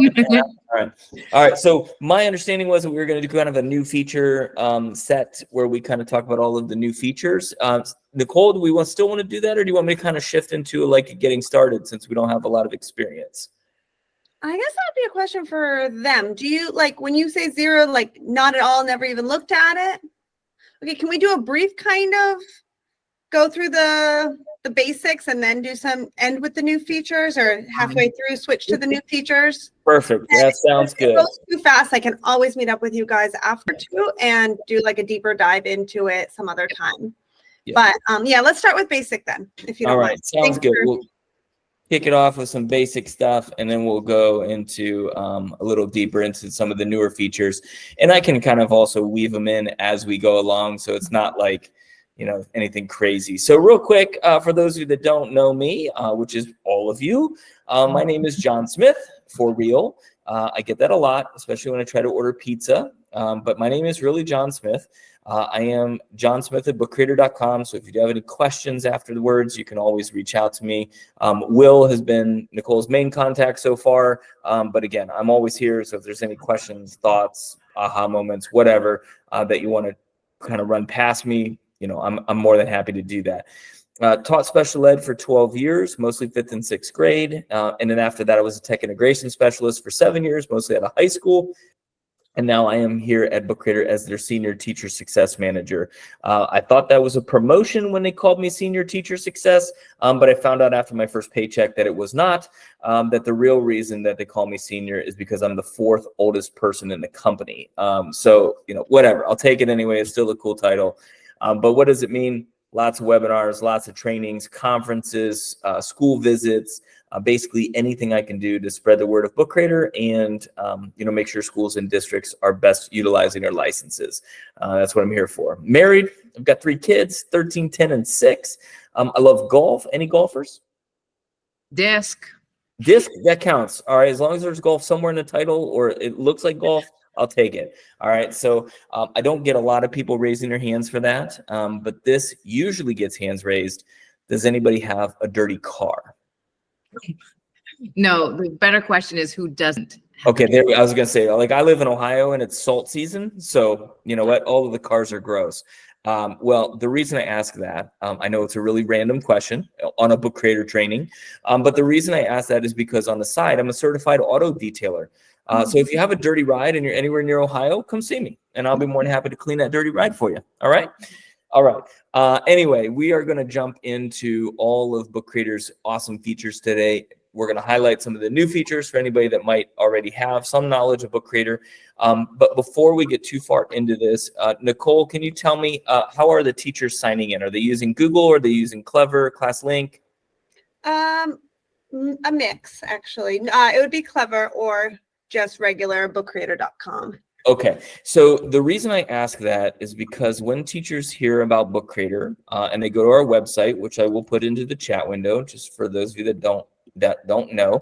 All right. All right. So my understanding was that we were going to do kind of a new feature set where we kind of talk about all of the new features. Nicole, do we still want to do that, or do you want me to kind of shift into like getting started since we don't have a lot of experience? I guess that'd be a question for them. Do you like when you say zero, like not at all, never even looked at it? Okay, can we do a brief kind of go through the basics and then do some end with the new features, or halfway through switch to the new features? Perfect. That sounds good. If it goes too fast, I can always meet up with you guys after too and do like a deeper dive into it some other time. Yeah. But yeah, let's start with basic then, if you don't mind. Sounds good. We'll kick it off with some basic stuff, and then we'll go into a little deeper into some of the newer features. And I can kind of also weave them in as we go along, so it's not like, you know, anything crazy. So real quick, for those of you that don't know me, which is all of you, my name is John Smith, for real. I get that a lot, especially when I try to order pizza. But my name is really John Smith. I am John Smith at bookcreator.com. So if you do have any questions afterwards, you can always reach out to me. Will has been Nicole's main contact so far. But again, I'm always here. So if there's any questions, thoughts, aha moments, whatever that you want to kind of run past me, you know, I'm more than happy to do that. Taught special ed for 12 years, mostly 5th and 6th grade. And then after that, I was a tech integration specialist for 7 years, mostly at a high school. And now I am here at Book Creator as their senior teacher success manager. I thought that was a promotion when they called me senior teacher success, but I found out after my first paycheck that it was not, that the real reason that they call me senior is because I'm the 4th oldest person in the company. So, you know, whatever, I'll take it anyway. It's still a cool title. But what does it mean? Lots of webinars, lots of trainings, conferences, school visits, basically anything I can do to spread the word of Book Creator and, you know, make sure schools and districts are best utilizing their licenses. That's what I'm here for. Married, I've got 3 kids, 13, 10, and 6. I love golf. Any golfers? Disc, that counts. All right, as long as there's golf somewhere in the title or it looks like golf, I'll take it. All right. So I don't get a lot of people raising their hands for that. But this usually gets hands raised. Does anybody have a dirty car? No, the better question is who doesn't? Okay, I was going to say, like, I live in Ohio and it's salt season. So you know what? All of the cars are gross. Well, the reason I ask that, I know it's a really random question on a Book Creator training. But the reason I ask that is because on the side, I'm a certified auto detailer. So if you have a dirty ride and you're anywhere near Ohio, come see me and I'll be more than happy to clean that dirty ride for you. All right. All right. Anyway, we are going to jump into all of Book Creator's awesome features today. We're going to highlight some of the new features for anybody that might already have some knowledge of Book Creator. But before we get too far into this, Nicole, can you tell me how are the teachers signing in? Are they using Google or are they using Clever, ClassLink? A mix, actually. It would be Clever or just regular bookcreator.com. Okay, so the reason I ask that is because when teachers hear about Book Creator and they go to our website, which I will put into the chat window, just for those of you that don't know,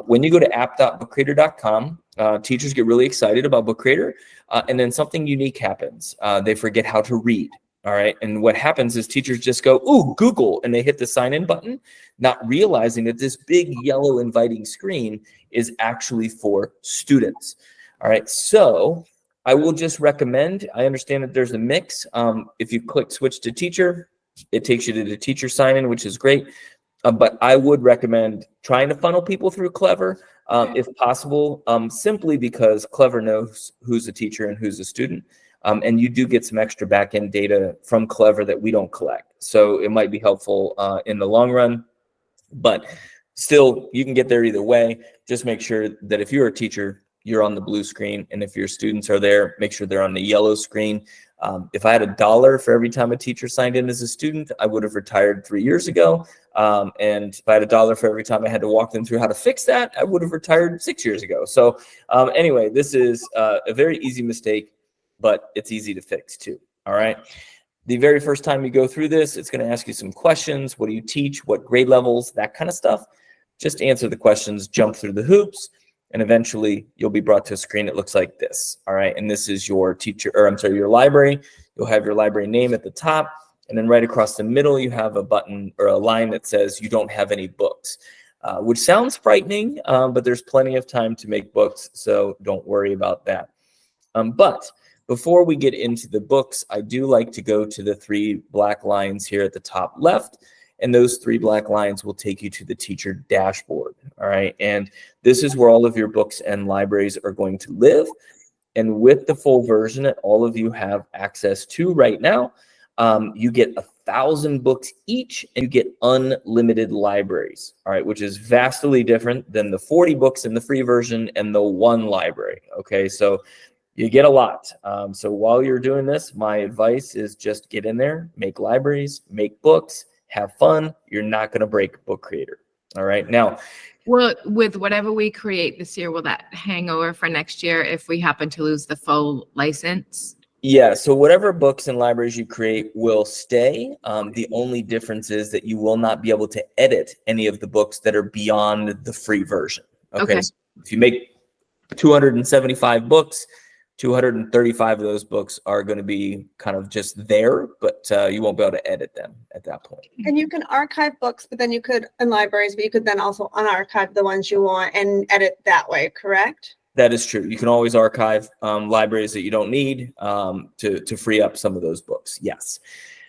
when you go to app.bookcreator.com, teachers get really excited about Book Creator, and then something unique happens. They forget how to read. All right. And what happens is teachers just go, ooh, Google, and they hit the sign in button, not realizing that this big yellow inviting screen is actually for students. All right. So I will just recommend, I understand that there's a mix. If you click switch to teacher, it takes you to the teacher sign in, which is great. But I would recommend trying to funnel people through Clever if possible, simply because Clever knows who's a teacher and who's a student. And you do get some extra back-end data from Clever that we don't collect. So it might be helpful in the long run, but still you can get there either way. Just make sure that if you're a teacher, you're on the blue screen. And if your students are there, make sure they're on the yellow screen. If I had $1 for every time a teacher signed in as a student, I would have retired 3 years ago. And if I had $1 for every time I had to walk them through how to fix that, I would have retired 6 years ago. So anyway, this is a very easy mistake, but it's easy to fix too. All right. The very first time you go through this, it's going to ask you some questions. What do you teach? What grade levels? That kind of stuff. Just answer the questions, jump through the hoops, and eventually you'll be brought to a screen that looks like this. All right. And this is your teacher, or I'm sorry, your library. You'll have your library name at the top. And then right across the middle, you have a button or a line that says you don't have any books. which sounds frightening, but there's plenty of time to make books, so don't worry about that. But before we get into the books, I do like to go to the 3 black lines here at the top left, and those 3 black lines will take you to the teacher dashboard, all right? And this is where all of your books and libraries are going to live. And with the full version that all of you have access to right now, you get 1,000 books each, and you get unlimited libraries, all right, which is vastly different than the 40 books in the free version and the 1 library, okay? So you get a lot. So while you're doing this, my advice is just get in there, make libraries, make books, have fun. You're not going to break Book Creator. All right. Now, Well, with whatever we create this year, will that hang over for next year if we happen to lose the full license? yeah, so whatever books and libraries you create will stay. The only difference is that you will not be able to edit any of the books that are beyond the free version. Okay. Okay. So if you make 275 books, 235 of those books are going to be kind of just there, but you won't be able to edit them at that point. And you can archive books, but then you could in libraries, but you could then also unarchive the ones you want and edit that way, correct? That is true. You can always archive libraries that you don't need to free up some of those books. Yes.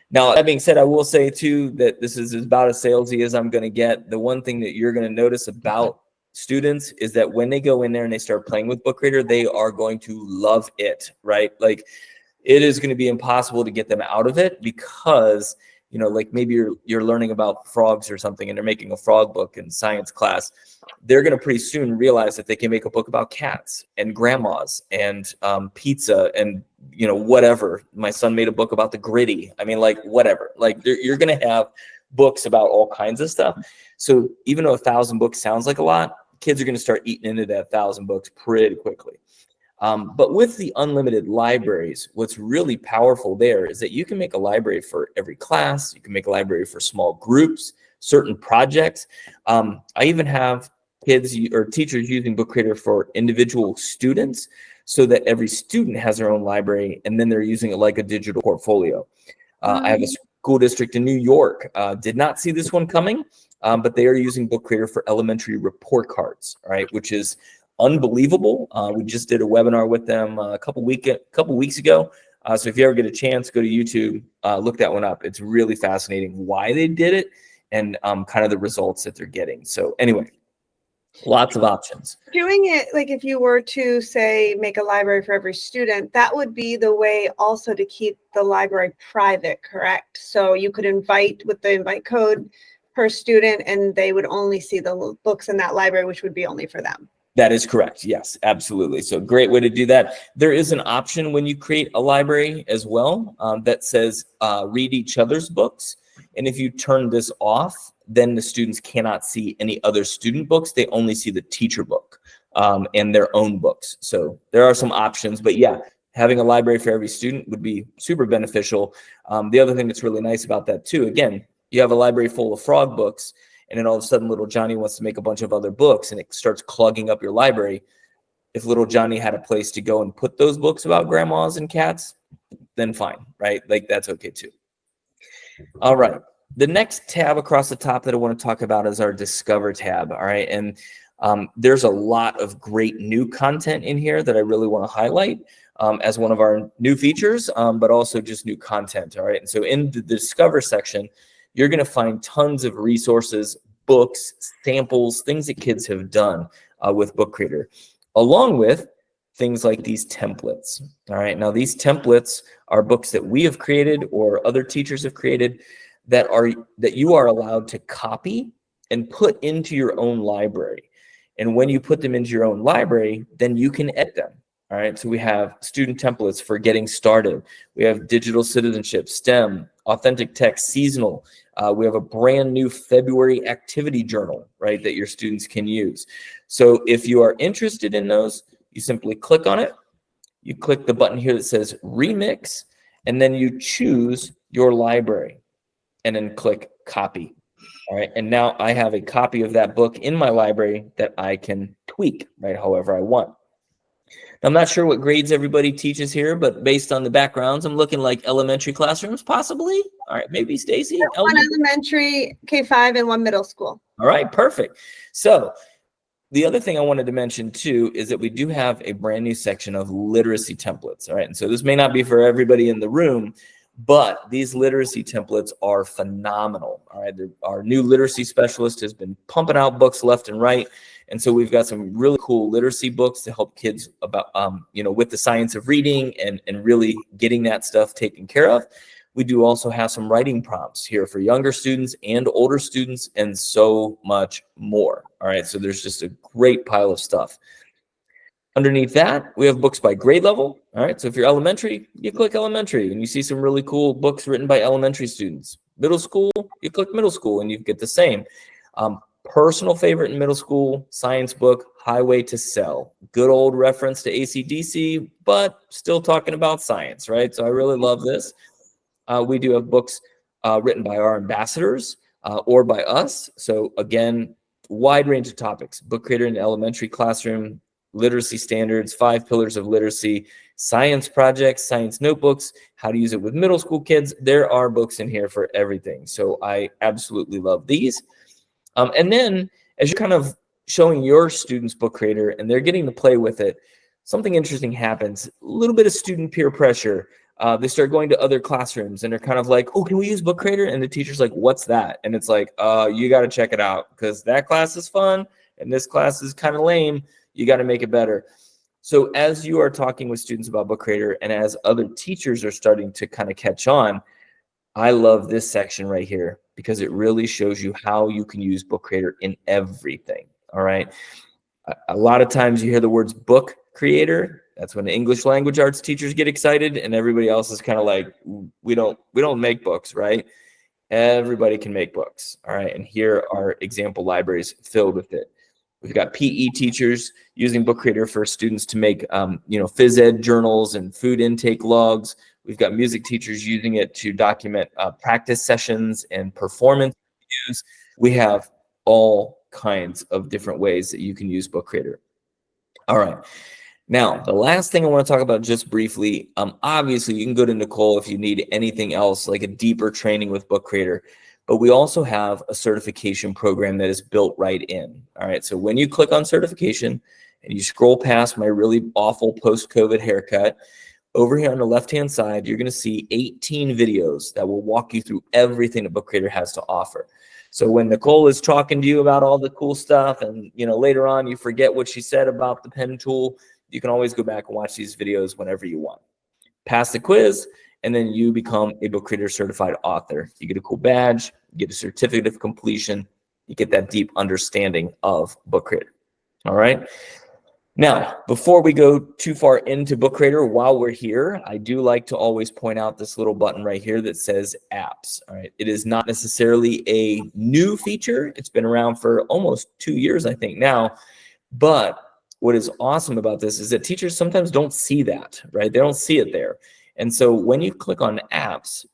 Now, that being said, I will say too that this is about as salesy as I'm going to get. The one thing that you're going to notice about students is that when they go in there and they start playing with Book Creator, they are going to love it, right? Like it is going to be impossible to get them out of it because, you know, like maybe you're learning about frogs or something and they're making a frog book in science class. They're going to pretty soon realize that they can make a book about cats and grandmas and pizza and, you know, whatever. My son made a book about the gritty. I mean, like whatever, like you're going to have books about all kinds of stuff. So even though 1,000 books sounds like a lot, kids are going to start eating into that 1,000 books pretty quickly. But with the unlimited libraries, what's really powerful there is that you can make a library for every class. You can make a library for small groups, certain projects. I even have kids or teachers using Book Creator for individual students so that every student has their own library and then they're using it like a digital portfolio. I have a school district in New York. Did not see this one coming. But they are using Book Creator for elementary report cards, all right, which is unbelievable. We just did a webinar with them a couple weeks ago. So if you ever get a chance, go to YouTube, look that one up. It's really fascinating why they did it and kind of the results that they're getting. So anyway, lots of options. Doing it like if you were to say make a library for every student, that would be the way also to keep the library private, correct? So you could invite with the invite code per student and they would only see the books in that library, which would be only for them. That is correct. Yes, absolutely. So great way to do that. There is an option when you create a library as well that says read each other's books. And if you turn this off, then the students cannot see any other student books. They only see the teacher book and their own books. So there are some options, but yeah, having a library for every student would be super beneficial. The other thing that's really nice about that too, again, you have a library full of frog books, and then all of a sudden little Johnny wants to make a bunch of other books and it starts clogging up your library. If little Johnny had a place to go and put those books about grandmas and cats, then fine, right? Like that's okay too. All right. The next tab across the top that I want to talk about is our Discover tab. All right. And there's a lot of great new content in here that I really want to highlight as one of our new features, but also just new content. All right. And so in the Discover section, you're going to find tons of resources, books, samples, things that kids have done with Book Creator, along with things like these templates. All right. Now, these templates are books that we have created or other teachers have created that you are allowed to copy and put into your own library. And when you put them into your own library, then you can edit them. All right. So we have student templates for getting started. We have digital citizenship, STEM, authentic text, seasonal. We have a brand new February activity journal, right, that your students can use. So if you are interested in those, you simply click on it. You click the button here that says remix, and then you choose your library and then click copy. All right. And now I have a copy of that book in my library that I can tweak, right, however I want. Now, I'm not sure what grades everybody teaches here, but based on the backgrounds, I'm looking like elementary classrooms, possibly. All right, maybe Stacy. One elementary, K-5, and one middle school. All right, perfect. So the other thing I wanted to mention too is that we do have a brand new section of literacy templates. All right, and so this may not be for everybody in the room, but these literacy templates are phenomenal. All right, our new literacy specialist has been pumping out books left and right. And so we've got some really cool literacy books to help kids about, with the science of reading and really getting that stuff taken care of. We do also have some writing prompts here for younger students and older students and so much more. All right, so there's just a great pile of stuff. Underneath that, we have books by grade level. All right, so if you're elementary, you click elementary and you see some really cool books written by elementary students. Middle school, you click middle school and you get the same. Personal favorite in middle school, science book, Highway to Sell. Good old reference to AC/DC, but still talking about science, right? So I really love this. We do have books written by our ambassadors or by us. So again, wide range of topics. Book Creator in the elementary classroom, literacy standards, 5 pillars of literacy, science projects, science notebooks, how to use it with middle school kids. There are books in here for everything. So I absolutely love these. And then as you're kind of showing your students Book Creator and they're getting to play with it, something interesting happens. A little bit of student peer pressure. They start going to other classrooms and they're kind of like, oh, can we use Book Creator? And the teacher's like, what's that? And it's like, you got to check it out because that class is fun and this class is kind of lame. You got to make it better. So as you are talking with students about Book Creator and as other teachers are starting to kind of catch on, I love this section right here because it really shows you how you can use Book Creator in everything. All right. A lot of times you hear the words Book Creator. That's when the English language arts teachers get excited and everybody else is kind of like, we don't make books, right? Everybody can make books. All right. And here are example libraries filled with it. We've got PE teachers using Book Creator for students to make, phys ed journals and food intake logs. We've got music teachers using it to document practice sessions and performance reviews. We have all kinds of different ways that you can use Book Creator. All right. Now, the last thing I want to talk about just briefly, obviously you can go to Nicole if you need anything else, like a deeper training with Book Creator, but we also have a certification program that is built right in. All right. So when you click on certification and you scroll past my really awful post-COVID haircut, over here on the left-hand side, you're going to see 18 videos that will walk you through everything that Book Creator has to offer. So when Nicole is talking to you about all the cool stuff and, later on you forget what she said about the pen tool, you can always go back and watch these videos whenever you want. Pass the quiz, and then you become a Book Creator certified author. You get a cool badge, you get a certificate of completion, you get that deep understanding of Book Creator. All right. Now, before we go too far into Book Creator, while we're here, I do like to always point out this little button right here that says apps. All right. It is not necessarily a new feature. It's been around for almost 2 years, I think now. But what is awesome about this is that teachers sometimes don't see that, right? They don't see it there. And so when you click on apps,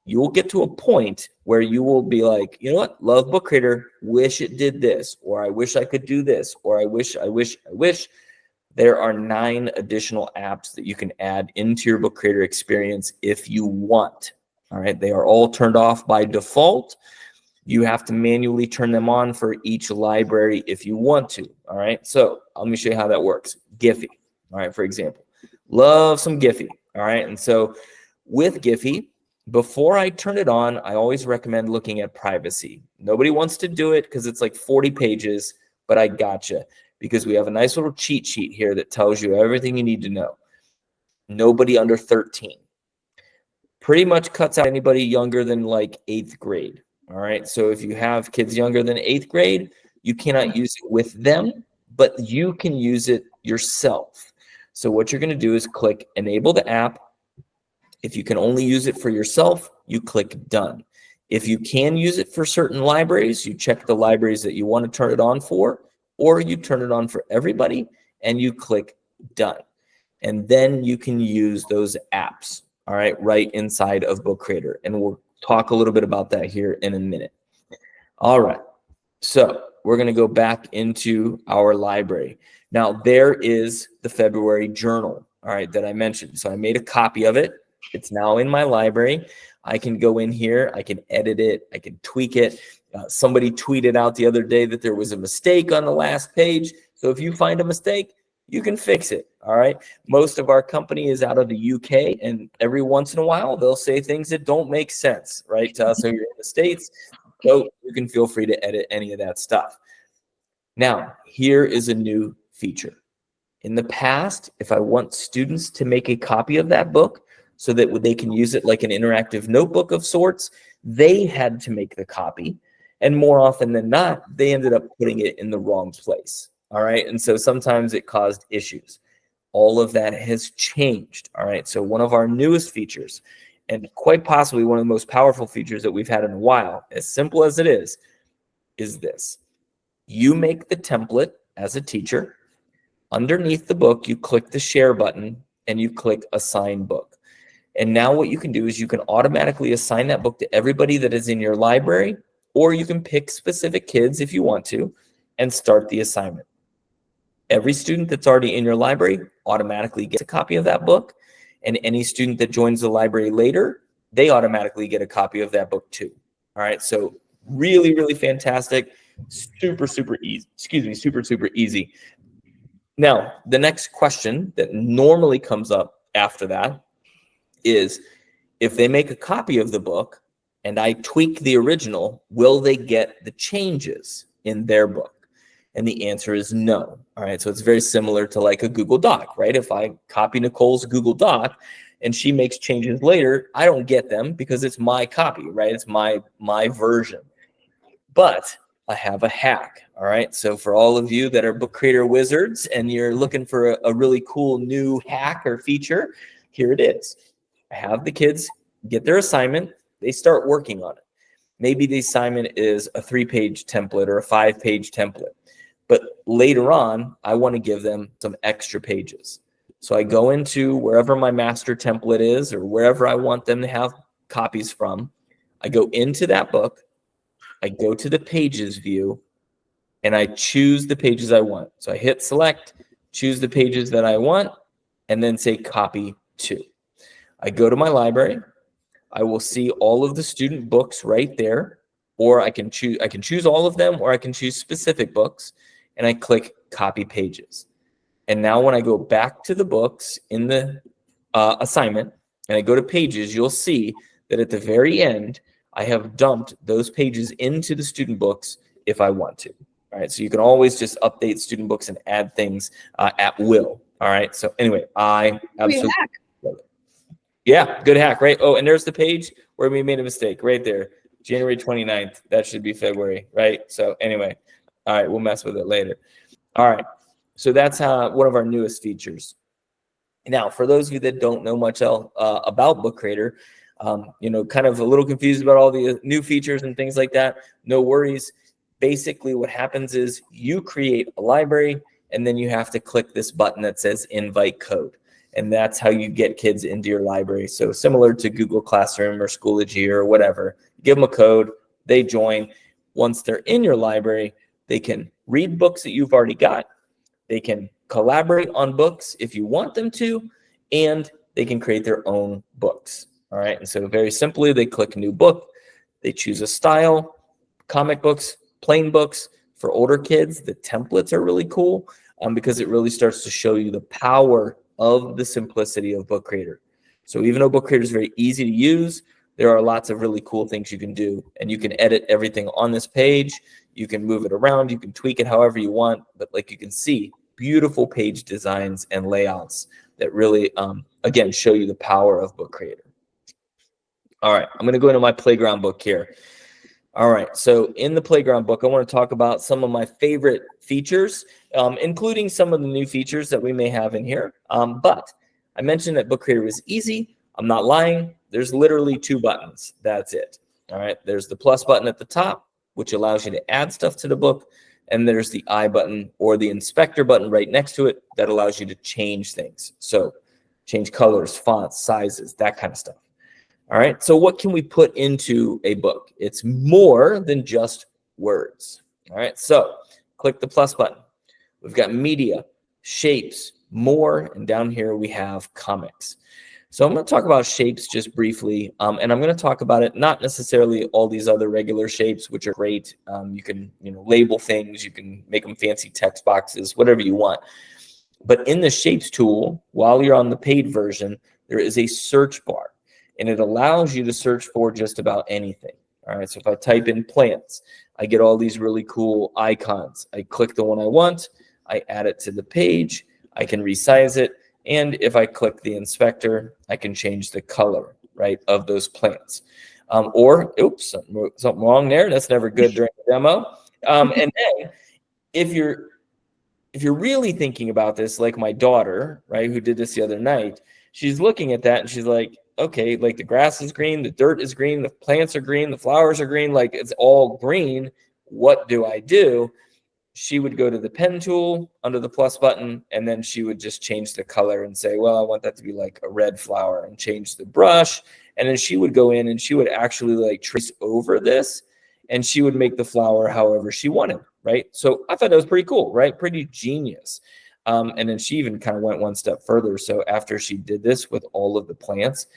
you will get to a point where you will be like, you know what? Love Book Creator, wish it did this, or I wish I could do this, or I wish. There are 9 additional apps that you can add into your Book Creator experience if you want. All right. They are all turned off by default. You have to manually turn them on for each library if you want to. All right. So let me show you how that works. Giphy. All right. For example, love some Giphy. All right. And so with Giphy, before I turn it on, I always recommend looking at privacy. Nobody wants to do it because it's like 40 pages, but I gotcha. Because we have a nice little cheat sheet here that tells you everything you need to know. Nobody under 13. Pretty much cuts out anybody younger than like 8th grade. All right. So if you have kids younger than 8th grade, you cannot use it with them, but you can use it yourself. So what you're going to do is click Enable the app. If you can only use it for yourself, you click Done. If you can use it for certain libraries, you check the libraries that you want to turn it on for, or you turn it on for everybody and you click Done. And then you can use those apps, all right inside of Book Creator. And we'll talk a little bit about that here in a minute. All right. So we're going to go back into our library. Now there is the February journal, all right, that I mentioned. So I made a copy of it. It's now in my library. I can go in here, I can edit it, I can tweak it. Somebody tweeted out the other day that there was a mistake on the last page. So if you find a mistake, you can fix it. All right. Most of our company is out of the UK, and every once in a while they'll say things that don't make sense, right? To us, so you're in the States, so you can feel free to edit any of that stuff. Now, here is a new feature. In the past, if I want students to make a copy of that book so that they can use it like an interactive notebook of sorts, they had to make the copy. And more often than not, they ended up putting it in the wrong place. All right. And so sometimes it caused issues. All of that has changed. All right. So one of our newest features, and quite possibly one of the most powerful features that we've had in a while, as simple as it is this. You make the template as a teacher. Underneath the book, you click the share button and you click assign book. And now what you can do is you can automatically assign that book to everybody that is in your library, or you can pick specific kids if you want to and start the assignment. Every student that's already in your library automatically gets a copy of that book, and any student that joins the library later, they automatically get a copy of that book too. All right, so really, really fantastic. Super, super easy. Super easy. Now, the next question that normally comes up after that is, if they make a copy of the book and I tweak the original, will they get the changes in their book? And the answer is no. All right, so it's very similar to like a Google Doc, right? If I copy Nicole's Google Doc and she makes changes later, I don't get them because it's my copy, right? It's my version. But I have a hack. All right. So for all of you that are book creator wizards and you're looking for a really cool new hack or feature, here it is. I have the kids get their assignment. They start working on it. Maybe the assignment is a 3-page template or a 5-page template. But later on, I want to give them some extra pages. So I go into wherever my master template is or wherever I want them to have copies from. I go into that book. I go to the pages view and I choose the pages I want. So I hit select, choose the pages that I want, and then say copy to. I go to my library. I will see all of the student books right there, or I can choose all of them, or I can choose specific books, and I click copy pages. And now when I go back to the books in the assignment and I go to pages, you'll see that at the very end, I have dumped those pages into the student books if I want to. All right, so you can always just update student books and add things at will. All right, so anyway, I absolutely love it. Yeah, good hack, right? Oh, and there's the page where we made a mistake right there. January 29th, that should be February, right? So anyway, all right, we'll mess with it later. All right, so that's one of our newest features. Now, for those of you that don't know much about Book Creator, kind of a little confused about all the new features and things like that, no worries. Basically, what happens is you create a library, and then you have to click this button that says invite code. And that's how you get kids into your library. So similar to Google Classroom or Schoology or whatever, give them a code, they join. Once they're in your library, they can read books that you've already got. They can collaborate on books if you want them to, and they can create their own books. All right, and so very simply, they click new book, they choose a style, comic books, plain books. For older kids, the templates are really cool because it really starts to show you the power of the simplicity of Book Creator. So even though Book Creator is very easy to use, there are lots of really cool things you can do, and you can edit everything on this page. You can move it around, you can tweak it however you want, but like you can see, beautiful page designs and layouts that really, again, show you the power of Book Creator. All right, I'm going to go into my playground book here. All right, so in the playground book, I want to talk about some of my favorite features, including some of the new features that we may have in here. But I mentioned that Book Creator was easy. I'm not lying. There's literally 2 buttons. That's it. All right, there's the plus button at the top, which allows you to add stuff to the book. And there's the I button or the inspector button right next to it that allows you to change things. So change colors, fonts, sizes, that kind of stuff. All right, so what can we put into a book? It's more than just words. All right, so click the plus button. We've got media, shapes, more, and down here we have comics. So I'm going to talk about shapes just briefly, and I'm going to talk about it, not necessarily all these other regular shapes, which are great. You can, label things, you can make them fancy text boxes, whatever you want. But in the shapes tool, while you're on the paid version, there is a search bar, and it allows you to search for just about anything. All right, so if I type in plants, I get all these really cool icons. I click the one I want, I add it to the page, I can resize it, and if I click the inspector, I can change the color, right, of those plants. Or, oops, something wrong there. That's never good during the demo. And then if you're really thinking about this, like my daughter, right, who did this the other night, she's looking at that and she's like, okay, like the grass is green, the dirt is green, the plants are green, the flowers are green, like it's all green. What do I do? She would go to the pen tool under the plus button, and then she would just change the color and say, well, I want that to be like a red flower, and change the brush. And then she would go in and she would actually like trace over this, and she would make the flower however she wanted, right? So I thought that was pretty cool, right? Pretty genius. And then she even kind of went one step further. So after she did this with all of the plants,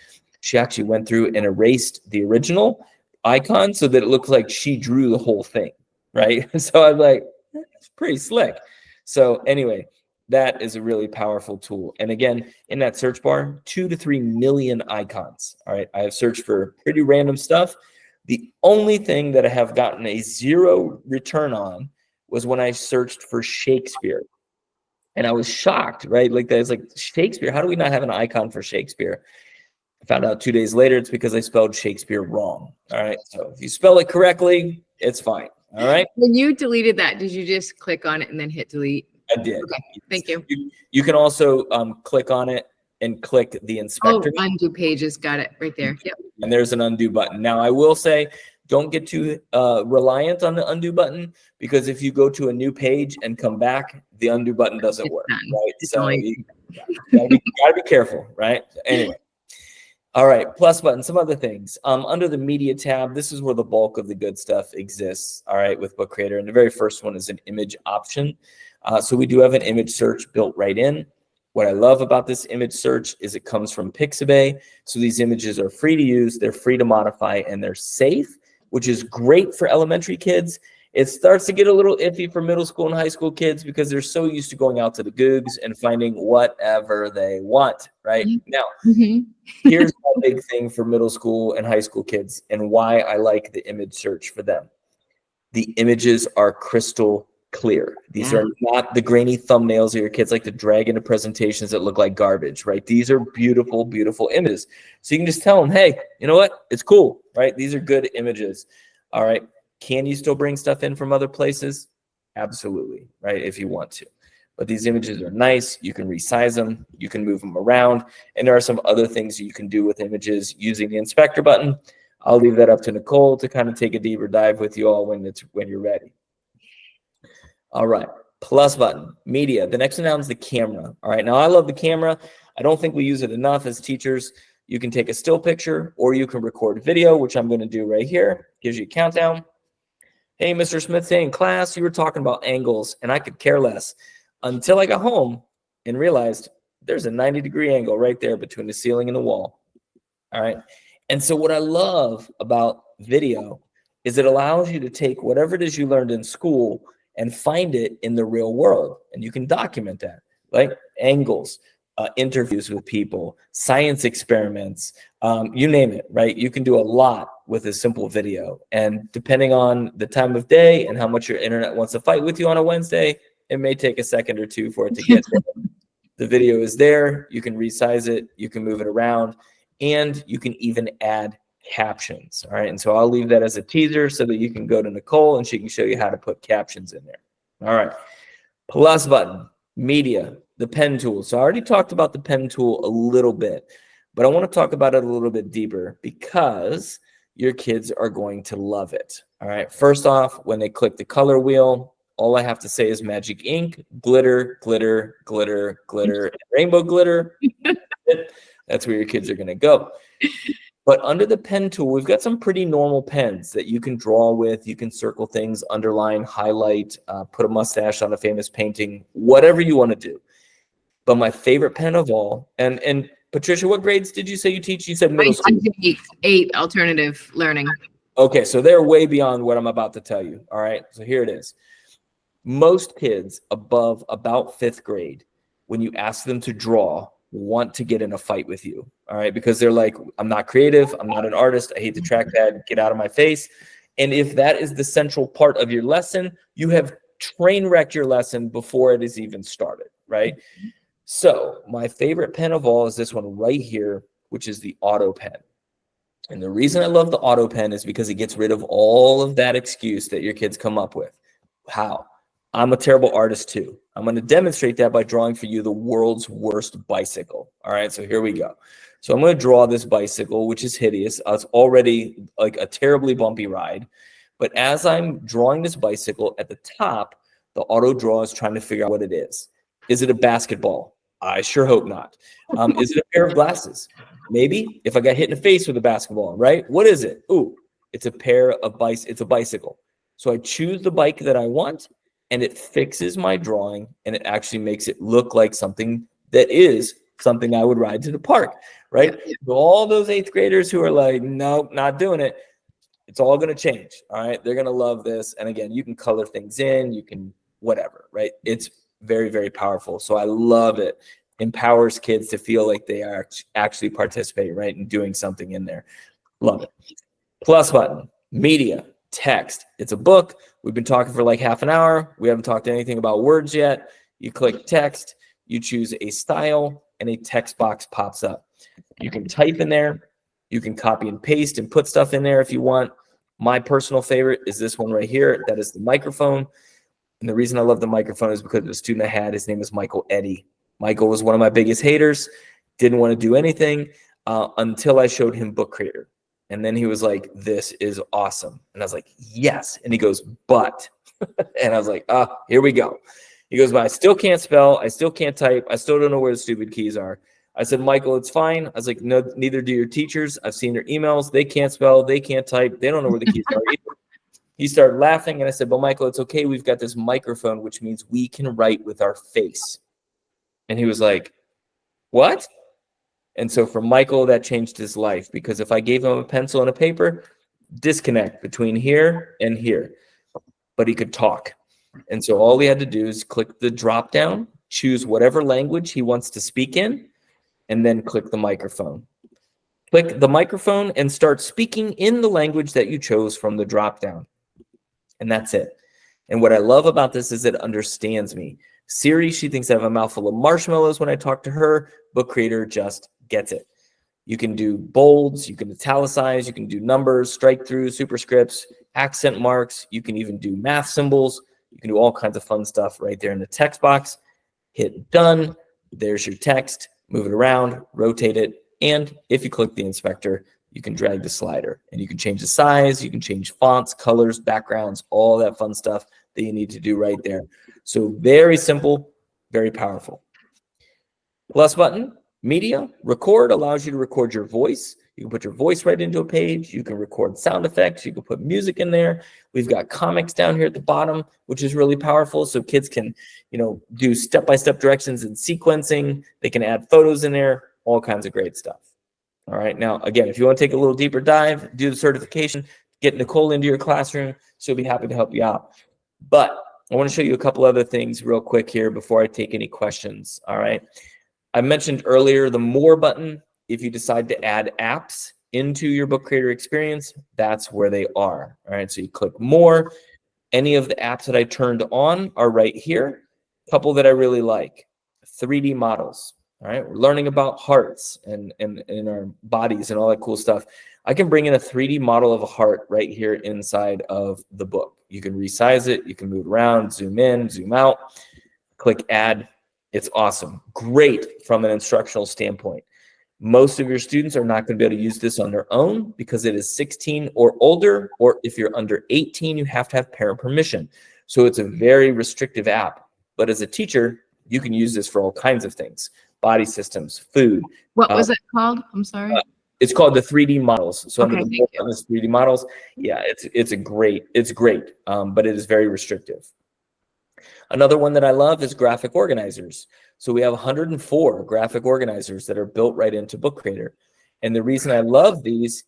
she actually went through and erased the original icon so that it looked like she drew the whole thing, right? So I was like, it's pretty slick. So anyway, that is a really powerful tool. And again, in that search bar, 2 to 3 million icons. All right, I have searched for pretty random stuff. The only thing that I have gotten a 0 return on was when I searched for Shakespeare. And I was shocked, right? Like that's like Shakespeare. How do we not have an icon for Shakespeare? I found out 2 days later it's because I spelled Shakespeare wrong. All right. So if you spell it correctly, it's fine. All right. When you deleted that, did you just click on it and then hit delete? I did. Okay, thank you. You can also click on it and click the Oh, inspector. undo pages. Got it right there. Yep. And there's an undo button. Now, I will say, don't get too reliant on the undo button, because if you go to a new page and come back, the undo button doesn't It's work, done. right? It's So only- you gotta be careful, right? Anyway. All right, plus button, some other things. Under the media tab, this is where the bulk of the good stuff exists, all right, with Book Creator. And the very first one is an image option. So we do have an image search built right in. What I love about this image search is it comes from Pixabay. So these images are free to use, they're free to modify, and they're safe, which is great for elementary kids. It starts to get a little iffy for middle school and high school kids because they're so used to going out to the Googs and finding whatever they want, right? Now, here's a big thing for middle school and high school kids and why I like the image search for them. The images are crystal clear. These are not the grainy thumbnails that your kids like to drag into presentations that look like garbage, right? These are beautiful, beautiful images. So you can just tell them, hey, you know what? It's cool, right? These are good images. All right. Can you still bring stuff in from other places? Absolutely, right? If you want to. But these images are nice. You can resize them. You can move them around. And there are some other things you can do with images using the inspector button. I'll leave that up to Nicole to kind of take a deeper dive with you all when you're ready. All right, plus button, media. The next one down is the camera. All right, now I love the camera. I don't think we use it enough as teachers. You can take a still picture or you can record video, which I'm going to do right here. Gives you a countdown. Hey, Mr. Smith, today in class, you were talking about angles, and I could care less until I got home and realized there's a 90-degree angle right there between the ceiling and the wall. All right. And so what I love about video is it allows you to take whatever it is you learned in school and find it in the real world. And you can document that, like angles, interviews with people, science experiments, you name it, right? You can do a lot with a simple video. And depending on the time of day and how much your internet wants to fight with you on a Wednesday, it may take a second or two for it to get there. The video is there. You can resize it. You can move it around. And you can even add captions. All right. And so I'll leave that as a teaser so that you can go to Nicole and she can show you how to put captions in there. All right. Plus button, media, the pen tool. So I already talked about the pen tool a little bit, but I want to talk about it a little bit deeper because your kids are going to love it. All right. First off, when they click the color wheel, all I have to say is magic ink, glitter, glitter, glitter, glitter, and rainbow glitter. That's where your kids are going to go. But under the pen tool, we've got some pretty normal pens that you can draw with. You can circle things, underline, highlight, put a mustache on a famous painting, whatever you want to do. But my favorite pen of all, and Patricia, what grades did you say you teach? You said I middle school. teach eight alternative learning. Okay, so they're way beyond what I'm about to tell you. All right, so here it is. Most kids above about 5th grade, when you ask them to draw, want to get in a fight with you. All right, because they're like, I'm not creative, I'm not an artist, I hate the trackpad, get out of my face. And if that is the central part of your lesson, you have train wrecked your lesson before it is even started, right? So my favorite pen of all is this one right here, which is the Auto Pen. And the reason I love the Auto Pen is because it gets rid of all of that excuse that your kids come up with. How? I'm a terrible artist too. I'm going to demonstrate that by drawing for you the world's worst bicycle. All right, so here we go. So I'm going to draw this bicycle, which is hideous. It's already like a terribly bumpy ride. But as I'm drawing this bicycle at the top, the auto draw is trying to figure out what it is. Is it a basketball? I sure hope not. Is it a pair of glasses? Maybe if I got hit in the face with a basketball, right? What is it? Ooh, it's a pair of it's a bicycle. So I choose the bike that I want, and it fixes my drawing, and it actually makes it look like something that is something I would ride to the park, right? So all those 8th graders who are like, nope, not doing it, it's all going to change. All right. They're going to love this. And again, you can color things in, you can whatever, right? It's very, very powerful. So I love it. Empowers kids to feel like they are actually participating, right? And doing something in there. Love it. Plus button, media, text. It's a book. We've been talking for like half an hour. We haven't talked anything about words yet. You click text, you choose a style, and a text box pops up. You can type in there. You can copy and paste and put stuff in there if you want. My personal favorite is this one right here. That is the microphone. And the reason I love the microphone is because the student I had, his name is Michael Eddy. Michael was one of my biggest haters, didn't want to do anything until I showed him Book Creator. And then he was like, this is awesome. And I was like, yes. And he goes, but. And I was like, here we go. He goes, but I still can't spell. I still can't type. I still don't know where the stupid keys are. I said, Michael, it's fine. I was like, no, neither do your teachers. I've seen their emails. They can't spell. They can't type. They don't know where the keys are either. He started laughing, and I said, well, Michael, it's okay. We've got this microphone, which means we can write with our face. And he was like, what? And so for Michael, that changed his life, because if I gave him a pencil and a paper, disconnect between here and here, but he could talk. And so all he had to do is click the drop down, choose whatever language he wants to speak in, and then click the microphone. Click the microphone and start speaking in the language that you chose from the drop down. And that's it. And what I love about this is it understands me. Siri, she thinks I have a mouthful of marshmallows when I talk to her. Book Creator just gets it. You can do bolds, you can italicize, you can do numbers, strike through, superscripts, accent marks. You can even do math symbols. You can do all kinds of fun stuff right there in the text box. Hit done. There's your text. Move it around, rotate it. And if you click the inspector, you can drag the slider and you can change the size. You can change fonts, colors, backgrounds, all that fun stuff that you need to do right there. So very simple, very powerful. Plus button, media, record allows you to record your voice. You can put your voice right into a page. You can record sound effects. You can put music in there. We've got comics down here at the bottom, which is really powerful. So kids can, do step-by-step directions and sequencing. They can add photos in there, all kinds of great stuff. All right. Now, again, if you want to take a little deeper dive, do the certification, get Nicole into your classroom. She'll be happy to help you out. But I want to show you a couple other things real quick here before I take any questions. All right. I mentioned earlier the More button. If you decide to add apps into your Book Creator experience, that's where they are. All right, so you click More. Any of the apps that I turned on are right here. A couple that I really like. 3D models. All right, we're learning about hearts and our bodies and all that cool stuff. I can bring in a 3D model of a heart right here inside of the book. You can resize it. You can move around, zoom in, zoom out. Click Add. It's awesome. Great from an instructional standpoint. Most of your students are not going to be able to use this on their own because it is 16 or older, or if you're under 18, you have to have parent permission. So it's a very restrictive app. But as a teacher, you can use this for all kinds of things. Body systems, food. What was it called? I'm sorry. It's called the 3D models. So Okay, under the 3D models, yeah, it's great, but it is very restrictive. Another one that I love is graphic organizers. So we have 104 graphic organizers that are built right into Book Creator. And the reason I love these,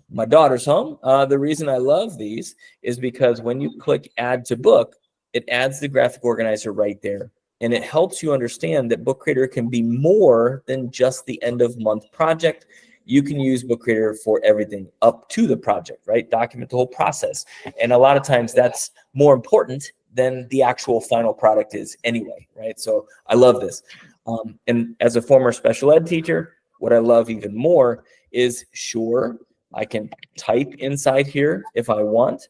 my daughter's home. The reason I love these is because when you click add to book, it adds the graphic organizer right there. And it helps you understand that Book Creator can be more than just the end of month project. You can use Book Creator for everything up to the project, right? Document the whole process. And a lot of times that's more important than the actual final product is anyway, right? So I love this. And as a former special ed teacher, what I love even more is, sure, I can type inside here if I want,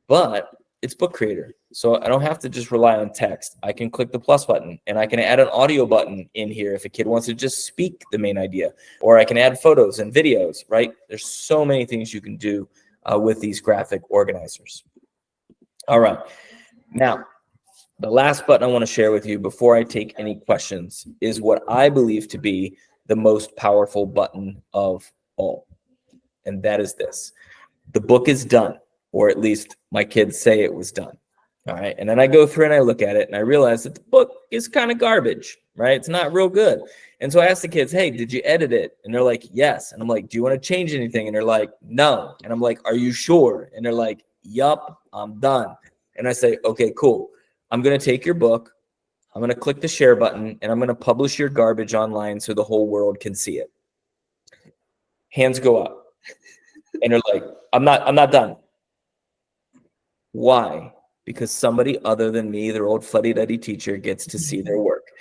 but it's Book Creator. So I don't have to just rely on text. I can click the plus button, and I can add an audio button in here if a kid wants to just speak the main idea, or I can add photos and videos, right? There's so many things you can do with these graphic organizers. All right. Now, the last button I want to share with you before I take any questions is what I believe to be the most powerful button of all. And that is this. The book is done, or at least my kids say it was done. All right. And then I go through and I look at it and I realize that the book is kind of garbage, right? It's not real good. And so I ask the kids, hey, did you edit it? And they're like, yes. And I'm like, do you want to change anything? And they're like, no. And I'm like, are you sure? And they're like, yup, I'm done. And I say, okay, cool. I'm going to take your book. I'm going to click the share button and I'm going to publish your garbage online so the whole world can see it. Hands go up. And they're like, I'm not done. Why? Because somebody other than me, their old fuddy-duddy teacher, gets to see their work.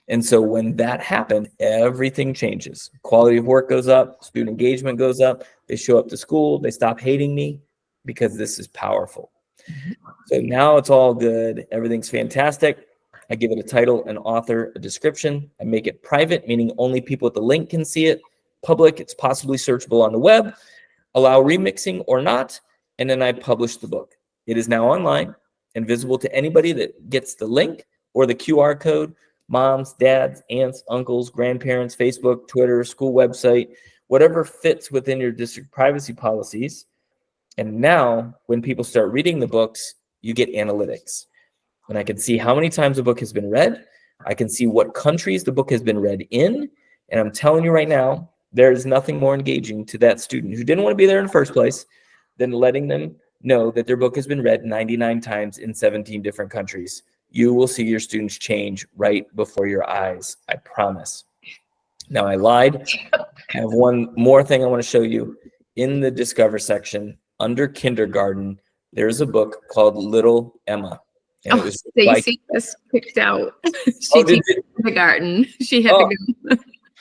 And so when that happened, everything changes. Quality of work goes up, student engagement goes up, they show up to school, they stop hating me because this is powerful. So now it's all good. Everything's fantastic. I give it a title, an author, a description. I make it private, meaning only people with the link can see it. Public, it's possibly searchable on the web. Allow remixing or not. And then I publish the book. It is now online and visible to anybody that gets the link or the QR code. Moms, dads, aunts, uncles, grandparents, Facebook, Twitter, school website, whatever fits within your district privacy policies. And now when people start reading the books, you get analytics. And I can see how many times the book has been read. I can see what countries the book has been read in. And I'm telling you right now, there is nothing more engaging to that student who didn't want to be there in the first place than letting them know that their book has been read 99 times in 17 different countries. You will see your students change right before your eyes. I promise. Now, I lied. I have one more thing I want to show you. In the Discover section, under kindergarten, there's a book called Little Emma. And it was Stacy was picked out. She teaches kindergarten. She had to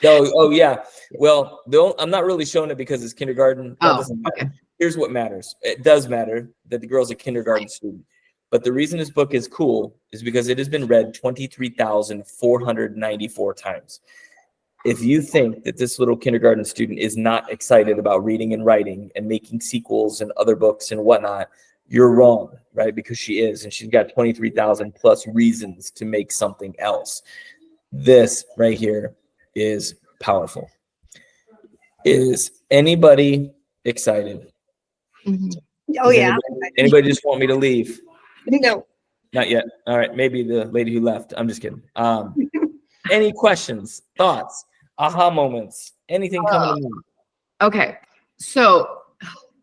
go. Oh, yeah. Well, I'm not really showing it because it's kindergarten. That doesn't matter. Okay. Here's what matters. It does matter that the girl's a kindergarten student. But the reason this book is cool is because it has been read 23,494 times. If you think that this little kindergarten student is not excited about reading and writing and making sequels and other books and whatnot, you're wrong, right? Because she is, and she's got 23,000 plus reasons to make something else. This right here is powerful. Is anybody excited? Mm-hmm. Oh, yeah. Anybody just want me to leave? No. Not yet. All right. Maybe the lady who left. I'm just kidding. Any questions, thoughts, aha moments, anything coming to mind? Okay. So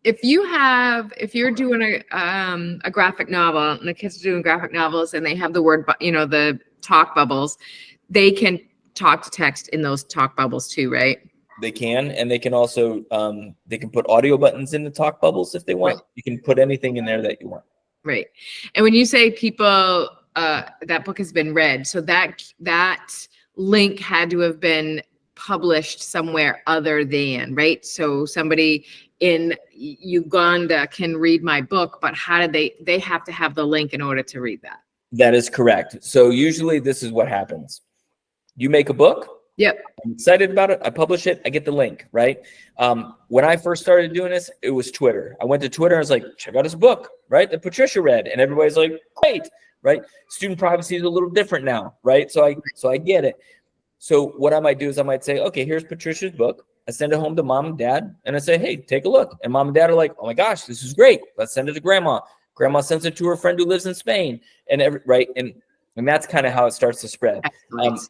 if you're doing a graphic novel and the kids are doing graphic novels and they have the word, the talk bubbles, they can talk to text in those talk bubbles too, right? They can, and they can also, they can put audio buttons in the talk bubbles if they want. Right. You can put anything in there that you want. Right. And when you say people, that book has been read, so that link had to have been published somewhere other than, right? So somebody in Uganda can read my book, but how did they have to have the link in order to read that? That is correct. So usually this is what happens. You make a book. Yep. I'm excited about it. I publish it. I get the link, right? When I first started doing this, it was Twitter. I went to Twitter. I was like, check out his book, right? That Patricia read. And everybody's like, great, right? Student privacy is a little different now, right? So I get it. So what I might do is I might say, okay, here's Patricia's book. I send it home to mom and dad. And I say, hey, take a look. And mom and dad are like, oh my gosh, this is great. Let's send it to grandma. Grandma sends it to her friend who lives in Spain, and right, and that's kind of how it starts to spread. Excellent.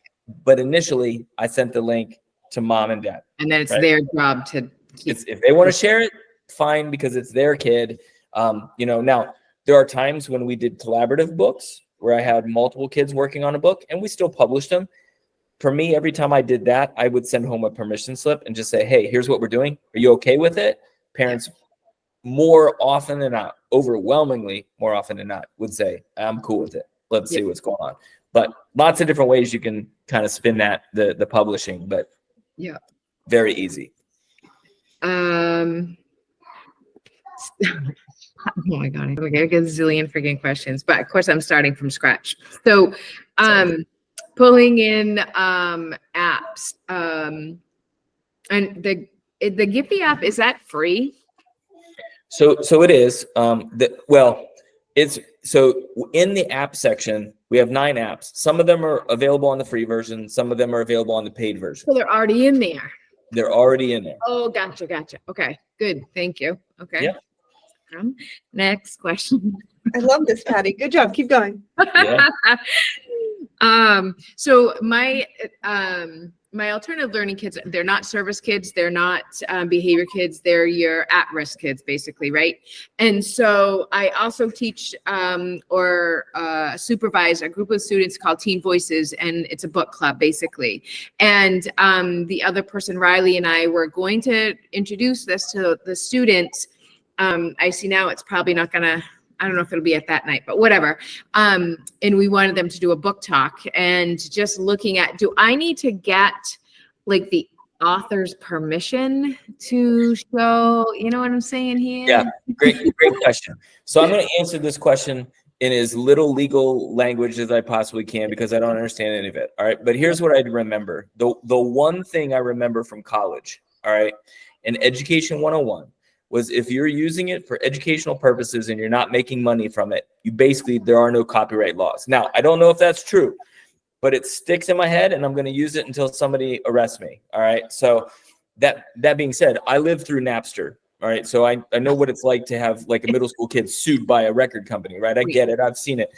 But initially, I sent the link to mom and dad. And then it's right? their job to keep. If they want to share it, fine, because it's their kid. Now there are times when we did collaborative books where I had multiple kids working on a book, and we still published them. For me, every time I did that, I would send home a permission slip and just say, hey, here's what we're doing. Are you okay with it? Parents, more often than not, overwhelmingly more often than not, would say, I'm cool with it. Let's see what's going on. But lots of different ways you can kind of spin that, the publishing, but Yeah. very easy. Oh my God, I get a zillion freaking questions, but of course I'm starting from scratch. So, pulling in apps, and the Giphy app, is that free? So it is. It's so in the app section, we have 9 apps. Some of them are available on the free version. Some of them are available on the paid version. So they're already in there. They're already in there. Oh, gotcha. Okay, good. Thank you. Okay. Yeah. Next question. I love this, Patty. Good job. Keep going. Yeah. So my alternative learning kids, they're not service kids, they're not behavior kids, they're your at-risk kids, basically, right? And so I also teach or supervise a group of students called Teen Voices, and it's a book club, basically. And the other person, Riley, and I were going to introduce this to the students. I see now it's probably not gonna, I don't know if it'll be at that night, but whatever. And we wanted them to do a book talk, and just looking at, do I need to get like the author's permission to show, you know what I'm saying here? Yeah, great question. So I'm going to answer this question in as little legal language as I possibly can, because I don't understand any of it. All right. But here's what I remember. The one thing I remember from college, all right, in Education 101, was if you're using it for educational purposes and you're not making money from it, there are no copyright laws. Now, I don't know if that's true, but it sticks in my head, and I'm going to use it until somebody arrests me. All right. So that being said, I lived through Napster. All right. So I know what it's like to have like a middle school kid sued by a record company, right? I get it. I've seen it.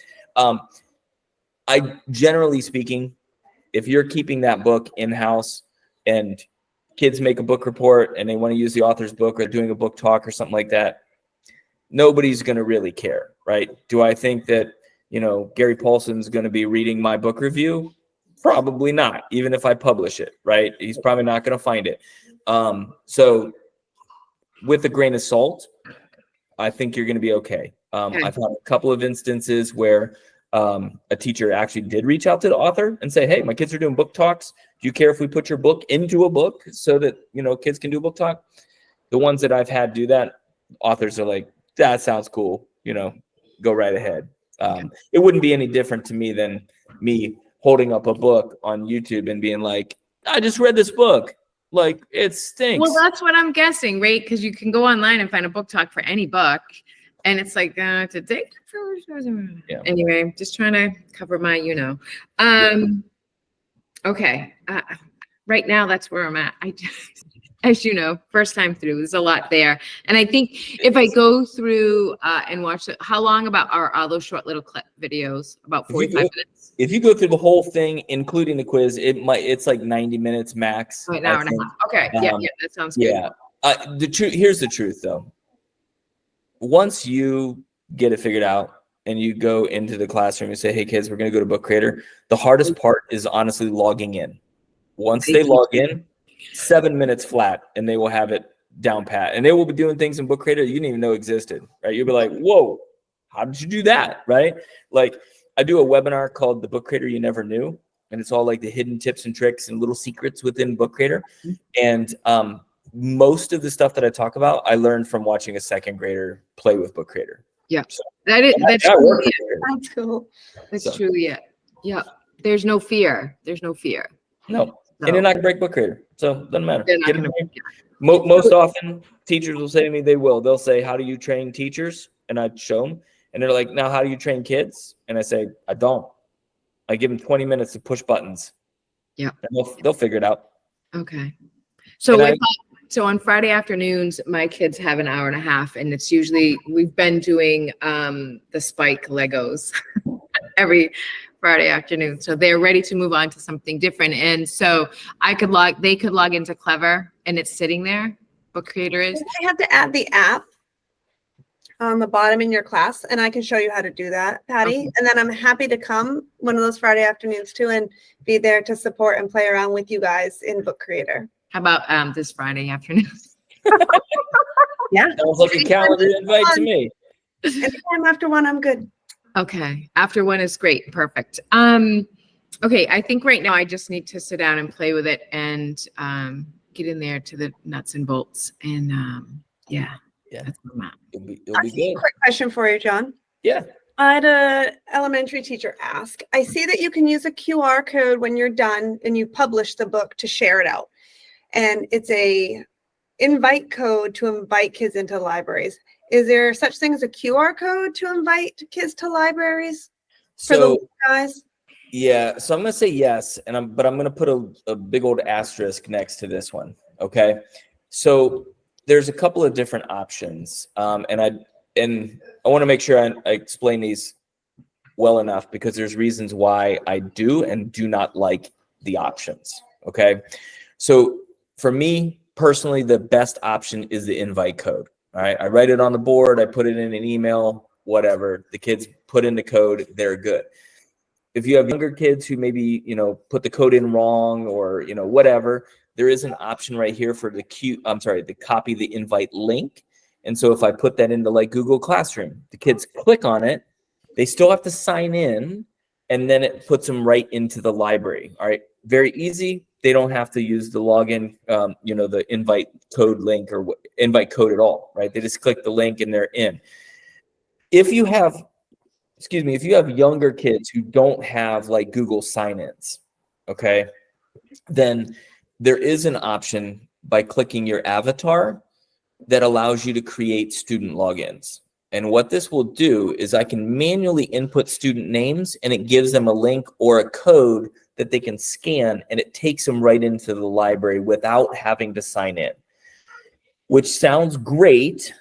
Generally speaking, if you're keeping that book in-house and kids make a book report and they want to use the author's book or doing a book talk or something like that, nobody's going to really care, right? Do I think that, Gary Paulson's going to be reading my book review? Probably not, even if I publish it, right? He's probably not going to find it. So with a grain of salt, I think you're going to be okay. I've had a couple of instances where a teacher actually did reach out to the author and say, hey, my kids are doing book talks. Do you care if we put your book into a book so that, kids can do a book talk? The ones that I've had do that, authors are like, that sounds cool. Go right ahead. It wouldn't be any different to me than me holding up a book on YouTube and being like, I just read this book. Like, it stinks. Well, that's what I'm guessing, right? Because you can go online and find a book talk for any book. And it's like, today. Yeah. Anyway, just trying to cover my, Okay. Right now, that's where I'm at. As you know, first time through, there's a lot there. And I think if I go through and watch it, how long are all those short little clip videos? About 45 minutes. If you go through the whole thing, including the quiz, it's like 90 minutes max. An hour and a half. Okay. Yeah, that sounds good. Yeah. Here's the truth, though. Once you get it figured out and you go into the classroom and say, hey, kids, we're going to go to Book Creator, the hardest part is honestly logging in. Once they log in, 7 minutes flat, and they will have it down pat. And they will be doing things in Book Creator you didn't even know existed, right? You'll be like, whoa, how did you do that, right? Like, I do a webinar called The Book Creator You Never Knew, and it's all like the hidden tips and tricks and little secrets within Book Creator. And most of the stuff that I talk about, I learned from watching a second grader play with Book Creator. Yeah, so, that's cool. That's truly it. Yeah, there's no fear. No. And you're not gonna break Book Creator, so it doesn't matter. Most Most often, teachers will say to me, they'll say, how do you train teachers? And I show them, and they're like, now how do you train kids? And I say, I don't. I give them 20 minutes to push buttons. Yeah. And they'll figure it out. Okay. So So on Friday afternoons, my kids have an hour and a half, and it's usually, we've been doing the Spike Legos every Friday afternoon. So they're ready to move on to something different. And so they could log into Clever, and it's sitting there. Book Creator is. I have to add the app on the bottom in your class, and I can show you how to do that, Patty. Okay. And then I'm happy to come one of those Friday afternoons too and be there to support and play around with you guys in Book Creator. How about this Friday afternoon? Yeah. Sounds like a calendar invite to me. Anytime after 1, I'm good. Okay, after 1 is great, perfect. Okay, I think right now I just need to sit down and play with it and get in there to the nuts and bolts. And yeah, that's where I'm at. It'll be Actually, good. quick question for you, John. Yeah. I had an elementary teacher ask, I see that you can use a QR code when you're done and you publish the book to share it out. And it's a invite code to invite kids into libraries. Is there such thing as a QR code to invite kids to libraries for So the guys? yeah, so I'm gonna say yes, but I'm gonna put a big old asterisk next to this one. Okay, so there's a couple of different options, and I want to make sure I explain these well enough because there's reasons why I do and do not like the options. Okay, so for me personally, the best option is the invite code. All right, I write it on the board, I put it in an email, whatever. The kids put in the code, they're good. If you have younger kids who maybe, put the code in wrong or, whatever, there is an option right here for the copy the invite link. And so if I put that into like Google Classroom, the kids click on it, they still have to sign in, and then it puts them right into the library. All right, very easy. They don't have to use the login, the invite code link or invite code at all, right? They just click the link and they're in. If you have younger kids who don't have like Google sign-ins, okay, then there is an option by clicking your avatar that allows you to create student logins. And what this will do is I can manually input student names and it gives them a link or a code that they can scan, and it takes them right into the library without having to sign in, which sounds great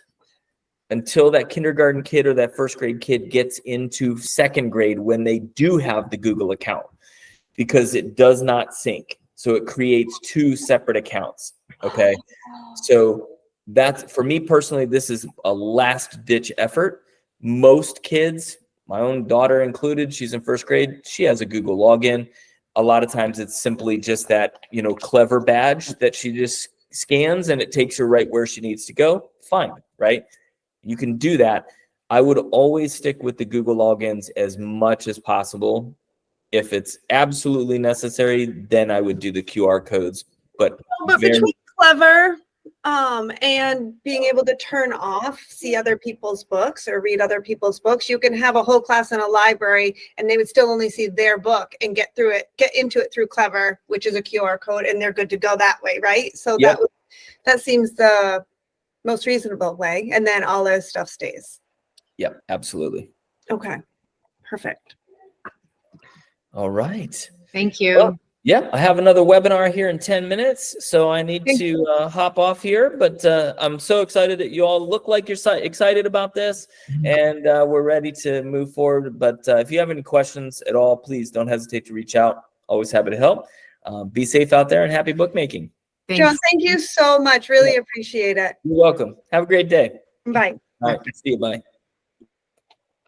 until that kindergarten kid or that first grade kid gets into second grade when they do have the Google account, because it does not sync. So it creates 2 separate accounts. Okay. So that's, for me personally, this is a last ditch effort. Most kids, my own daughter included, she's in first grade, she has a Google login. A lot of times it's simply just that, Clever badge that she just scans and it takes her right where she needs to go. Fine, right? You can do that. I would always stick with the Google logins as much as possible. If it's absolutely necessary, then I would do the QR codes. But Between Clever and being able to turn off, see other people's books or read other people's books, you can have a whole class in a library and they would still only see their book and get into it through Clever, which is a QR code, and they're good to go that way, right? So Yep. that seems the most reasonable way, and then all those stuff stays. Yep, absolutely. Okay, perfect. All right. Thank you. Well, yeah, I have another webinar here in 10 minutes, so I need Thank to hop off here. But I'm so excited that you all look like you're excited about this, and we're ready to move forward. But if you have any questions at all, please don't hesitate to reach out. Always happy to help. Be safe out there and happy bookmaking. Thanks. John, thank you so much. Really appreciate it. You're welcome. Have a great day. Bye. All right. See you. Bye.